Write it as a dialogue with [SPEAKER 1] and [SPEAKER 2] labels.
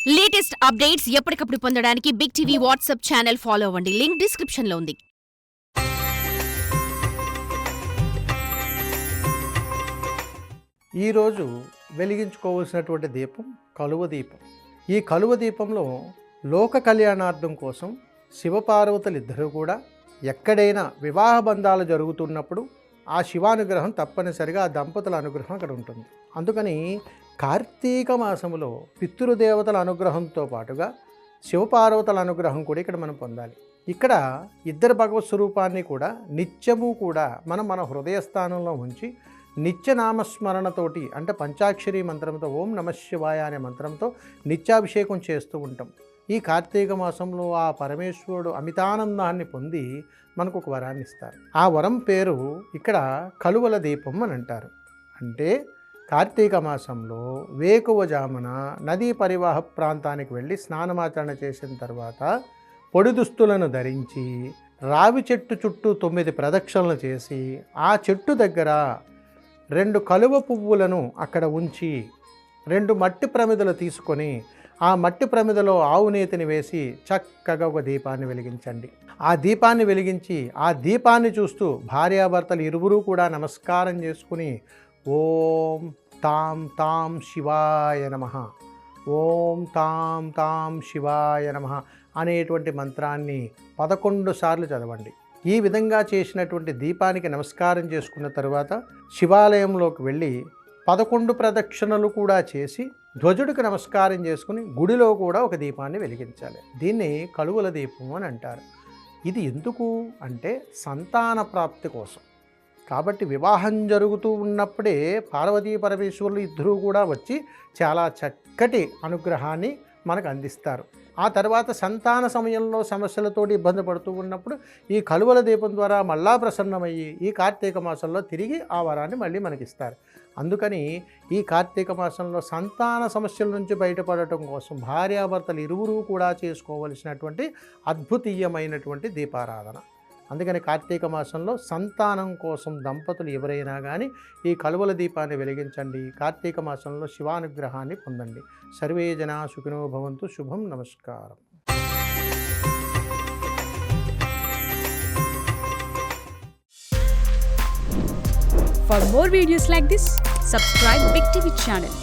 [SPEAKER 1] Latest updates ఎప్పటికప్పుడు పొందడానికి big TV WhatsApp channel follow అవ్వండి. లింక్ డిస్క్రిప్షన్ లో ఉంది.
[SPEAKER 2] ఈరోజు వెలిగించుకోవాల్సినటువంటి దీపం కలువ దీపం. ఈ కలువ దీపంలో లోక కళ్యాణార్థం కోసం శివపార్వతులు ఇద్దరూ కూడా ఎక్కడైనా వివాహ బంధాలు జరుగుతున్నప్పుడు ఆ శివానుగ్రహం తప్పనిసరిగా ఆ దంపతుల అనుగ్రహం అక్కడ ఉంటుంది. అందుకని కార్తీక మాసములో పితృదేవతల అనుగ్రహంతో పాటుగా శివపార్వతుల అనుగ్రహం కూడా ఇక్కడ మనం పొందాలి. ఇక్కడ ఇద్దరు భగవత్ స్వరూపాన్ని కూడా నిత్యము కూడా మనం మన హృదయస్థానంలో ఉంచి నిత్యనామస్మరణతోటి అంటే పంచాక్షరి మంత్రంతో ఓం నమః శివాయ అనే మంత్రంతో నిత్యాభిషేకం చేస్తూ ఉంటాం. ఈ కార్తీక మాసంలో ఆ పరమేశ్వరుడు అమితానందాన్ని పొంది మనకు ఒక వరాన్ని ఇస్తారు. ఆ వరం పేరు ఇక్కడ కలువల దీపం అని అంటారు. అంటే కార్తీక మాసంలో వేకువజామున నదీ పరివాహ ప్రాంతానికి వెళ్ళి స్నానమాచరణ చేసిన తర్వాత పొడి దుస్తులను ధరించి రావి చెట్టు చుట్టూ 9 ప్రదక్షిణలు చేసి ఆ చెట్టు దగ్గర 2 కలువ పువ్వులను అక్కడ ఉంచి 2 మట్టి ప్రమిదలు తీసుకొని ఆ మట్టి ప్రమిదలో ఆవు నేతిని వేసి చక్కగా ఒక దీపాన్ని వెలిగించండి. ఆ దీపాన్ని వెలిగించి ఆ దీపాన్ని చూస్తూ భార్యాభర్తలు ఇరువురు కూడా నమస్కారం చేసుకుని ఓం తాం తాం శివాయ నమః, ఓం తాం తాం శివాయ నమః అనేటువంటి మంత్రాన్ని 11 సార్లు చదవండి. ఈ విధంగా చేసినటువంటి దీపానికి నమస్కారం చేసుకున్న తర్వాత శివాలయంలోకి వెళ్ళి 11 ప్రదక్షిణలు కూడా చేసి ధ్వజుడికి నమస్కారం చేసుకుని గుడిలో కూడా ఒక దీపాన్ని వెలిగించాలి. దీన్ని కలువల దీపం అని అంటారు. ఇది ఎందుకు అంటే సంతాన ప్రాప్తి కోసం. కాబట్టి వివాహం జరుగుతూ ఉన్నప్పుడే పార్వతీ పరమేశ్వరులు ఇద్దరూ కూడా వచ్చి చాలా చక్కటి అనుగ్రహాన్ని మనకు అందిస్తారు. ఆ తర్వాత సంతాన సమయంలో సమస్యలతోటి ఇబ్బంది పడుతూ ఉన్నప్పుడు ఈ కలువల దీపం ద్వారా మళ్ళా ప్రసన్నమయ్యి ఈ కార్తీక మాసంలో తిరిగి ఆ వరాన్ని మళ్ళీ మనకిస్తారు. అందుకని ఈ కార్తీక మాసంలో సంతాన సమస్యల నుంచి బయటపడటం కోసం భార్యాభర్తలు ఇరువురు కూడా చేసుకోవలసినటువంటి అద్భుతీయమైనటువంటి దీపారాధన. అందుకని కార్తీక మాసంలో సంతానం కోసం దంపతులు ఎవరైనా కానీ ఈ కలువల దీపాన్ని వెలిగించండి. కార్తీక మాసంలో శివానుగ్రహాన్ని పొందండి. సర్వే జనా సుఖినో భవంతు. శుభం. నమస్కారం.
[SPEAKER 3] For more videos like this, subscribe Big TV channel.